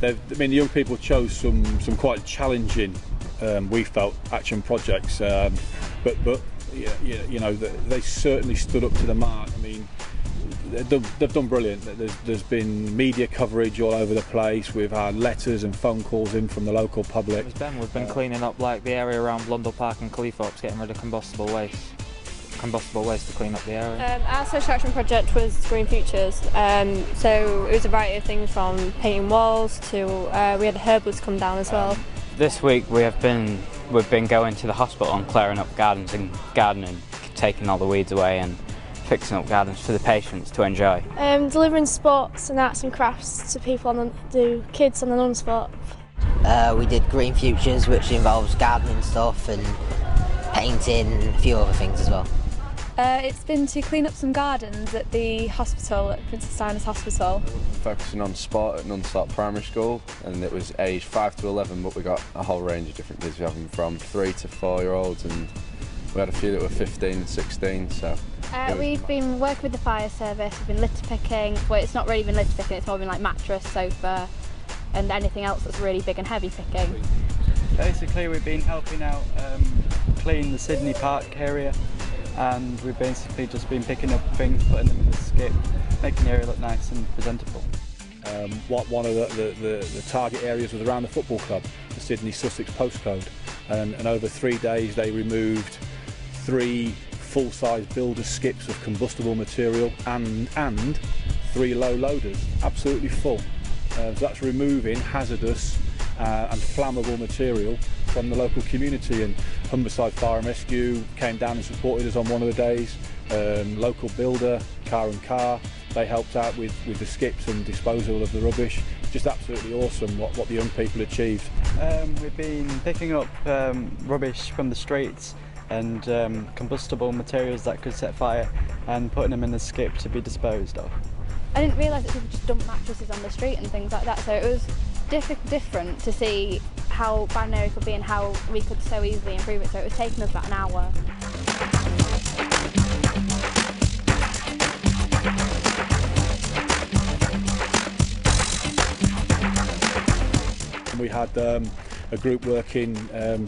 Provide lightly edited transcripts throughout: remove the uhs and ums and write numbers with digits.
I mean, the young people chose some quite challenging, we felt, action projects, but you know, they certainly stood up to the mark. I mean, they've done brilliant. There's been media coverage all over the place. We've had letters and phone calls in from the local public. We've been cleaning up like the area around Blundell Park and Cleethorpes, getting rid of combustible waste to clean up the area. Our social action project was Green Futures, so it was a variety of things from painting walls to we had herbalists come down as well. This week we've been going to the hospital and clearing up gardens and gardening, taking all the weeds away and fixing up gardens for the patients to enjoy. Delivering sports and arts and crafts to people kids on the non-sport. We did Green Futures, which involves gardening stuff and painting and a few other things as well. It's been to clean up some gardens at the hospital, at Princess Diana's Hospital. Focusing on sport at Nunstart Primary School, and it was aged 5 to 11, but we got a whole range of different kids. We have them from 3 to 4-year-olds, and we had a few that were 15 and 16. So we've been working with the fire service. We've been litter picking. Well, it's not really been litter picking. It's more been like mattress, sofa, and anything else that's really big and heavy picking. Basically, we've been helping out clean the Sydney Park area. And we've basically just been picking up things, putting them in the skip, making the area look nice and presentable. One of the target areas was around the football club, the Sydney Sussex postcode, and over 3 days they removed 3 full-size builder skips of combustible material and 3 low loaders, absolutely full. So that's removing hazardous and flammable material from the local community, and Humberside Fire and Rescue came down and supported us on one of the days. Local builder, Car and Car, they helped out with the skips and disposal of the rubbish. Just absolutely awesome what the young people achieved. We've been picking up rubbish from the streets and combustible materials that could set fire and putting them in the skip to be disposed of. I didn't realise that people just dump mattresses on the street and things like that, so it was different to see how bad an area could be and how we could so easily improve it, so it was taking us about an hour. We had a group working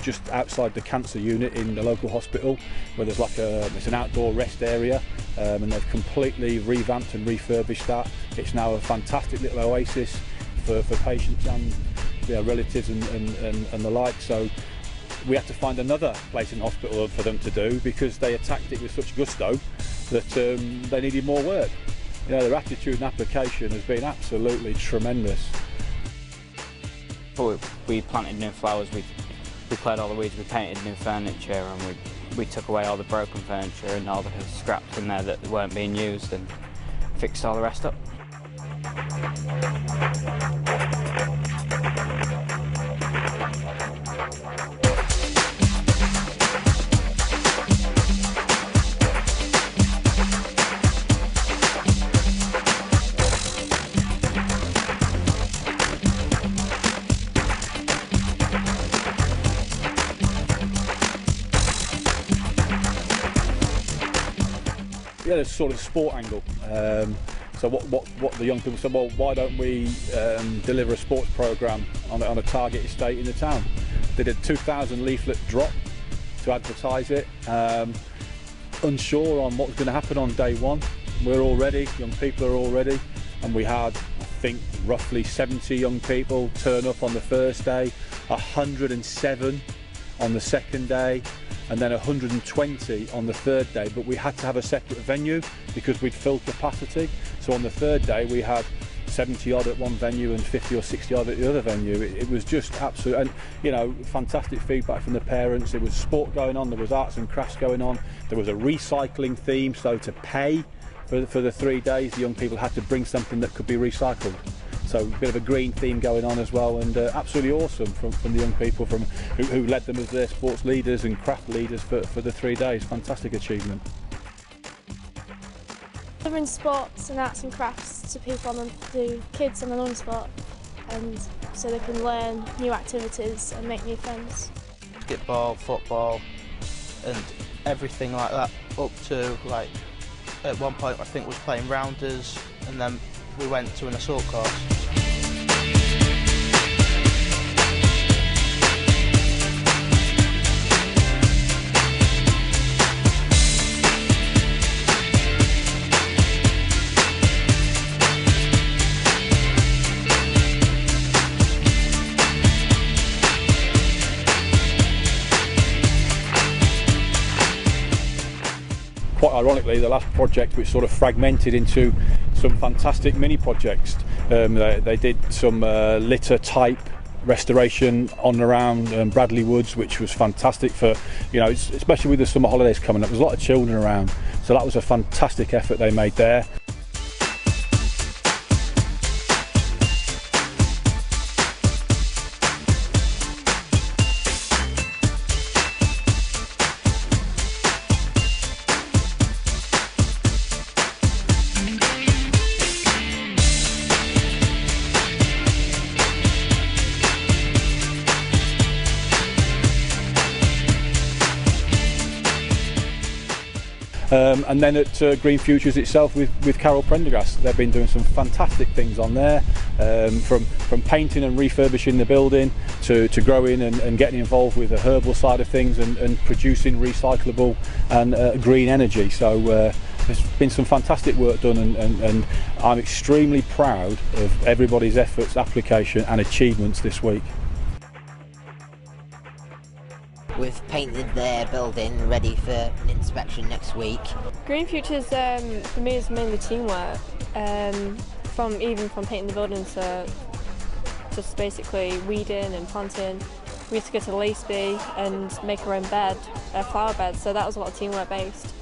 just outside the cancer unit in the local hospital, where there's like it's an outdoor rest area, and they've completely revamped and refurbished that. It's now a fantastic little oasis for patients and relatives and the like. So we had to find another place in hospital for them to do, because they attacked it with such gusto that they needed more work. You know, their attitude and application has been absolutely tremendous. We planted new flowers, we cleared all the weeds, we painted new furniture, and we took away all the broken furniture and all the scraps in there that weren't being used, and fixed all the rest up. Yeah, there's sort of a sport angle. So what the young people said, well, why don't we deliver a sports programme on a target estate in the town? They did a 2,000 leaflet drop to advertise it. Unsure on what's going to happen on day one. We're all ready, young people are all ready, and we had, I think, roughly 70 young people turn up on the first day, 107 on the second day, and then 120 on the third day, but we had to have a separate venue because we'd filled capacity. So on the third day we had 70 odd at one venue and 50 or 60 odd at the other venue. It was just absolute, and you know, fantastic feedback from the parents. There was sport going on, there was arts and crafts going on, there was a recycling theme, so to pay for the 3 days the young people had to bring something that could be recycled. So a bit of a green theme going on as well, and absolutely awesome from the young people who led them as their sports leaders and craft leaders for the 3 days. Fantastic achievement. Delivering sports and arts and crafts to kids on the non-sport, and so they can learn new activities and make new friends. Basketball, football, and everything like that. Up to like at one point I think was playing rounders, and then we went to an assault course. quite ironically, the last project which sort of fragmented into some fantastic mini projects. They did some litter type restoration on and around Bradley Woods, which was fantastic for, you know, especially with the summer holidays coming up. There's a lot of children around, so that was a fantastic effort they made there. And then at Green Futures itself with Carol Prendergast, they've been doing some fantastic things on there, from painting and refurbishing the building to growing and getting involved with the herbal side of things and producing recyclable and green energy. So there's been some fantastic work done, and I'm extremely proud of everybody's efforts, application and achievements this week. We've painted their building ready for an inspection next week. Green Futures for me is mainly teamwork, even from painting the buildings to just basically weeding and planting. We used to go to Grimsby and make our own bed, flower beds, so that was a lot of teamwork based.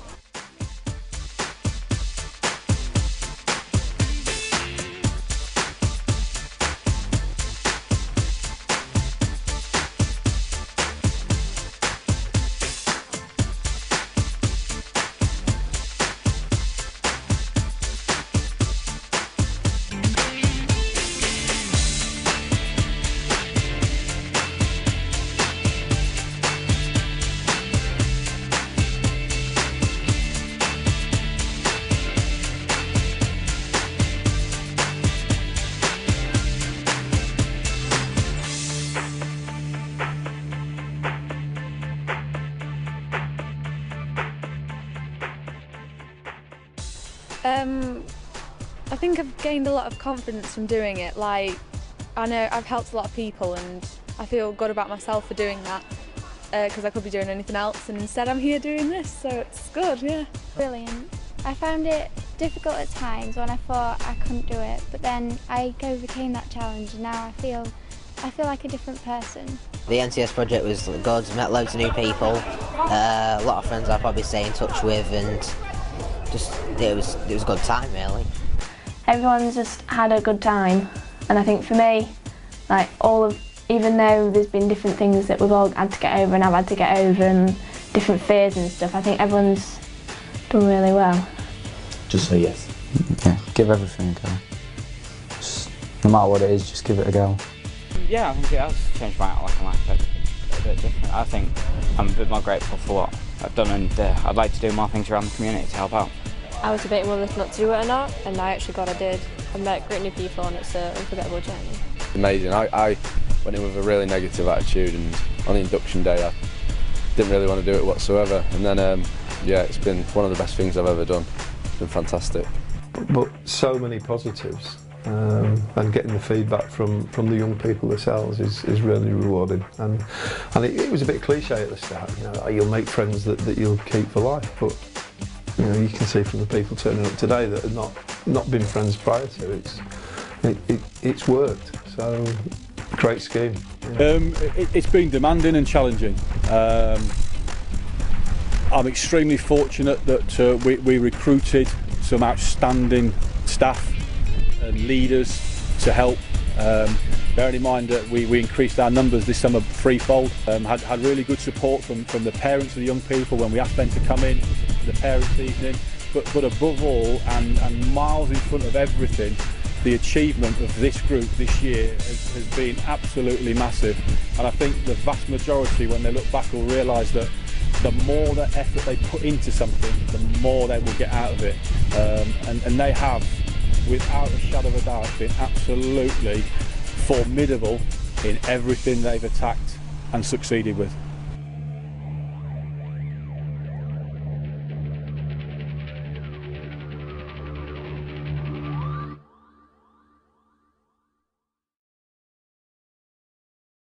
I think I've gained a lot of confidence from doing it. Like, I know I've helped a lot of people and I feel good about myself for doing that, because I could be doing anything else, and instead I'm here doing this, so it's good, yeah. Brilliant. I found it difficult at times when I thought I couldn't do it, but then I overcame that challenge and now I feel like a different person. The NCS project was good, met loads of new people, a lot of friends I'll probably stay in touch with, and just it was a good time really. Everyone's just had a good time, and I think for me, like even though there's been different things that we've all had to get over and I've had to get over and different fears and stuff, I think everyone's done really well. Just say yes. Yeah, give everything a go. Just, no matter what it is, just give it a go. Yeah, I think it has changed my outlook on life a bit different. I think I'm a bit more grateful for what I've done, and I'd like to do more things around the community to help out. I was debating whether not to do it or not, and I actually glad I did. I met great new people and it's an unforgettable journey. Amazing. I went in with a really negative attitude, and on the induction day I didn't really want to do it whatsoever, and then yeah, it's been one of the best things I've ever done. It's been fantastic. But so many positives, and getting the feedback from the young people themselves is really rewarding. And it was a bit cliche at the start, you know, you'll make friends that you'll keep for life, but you know, you can see from the people turning up today that have not been friends prior to it's worked. So great scheme. Yeah. It's been demanding and challenging. I'm extremely fortunate that we recruited some outstanding staff and leaders to help. Bearing in mind that we increased our numbers this summer threefold. Had really good support from the parents of the young people when we asked them to come in to the parents' evening. But above all, and miles in front of everything, the achievement of this group this year has been absolutely massive. And I think the vast majority, when they look back, will realise that the more the effort they put into something, the more they will get out of it. And they have, without a shadow of a doubt, been absolutely formidable in everything they've attacked and succeeded with.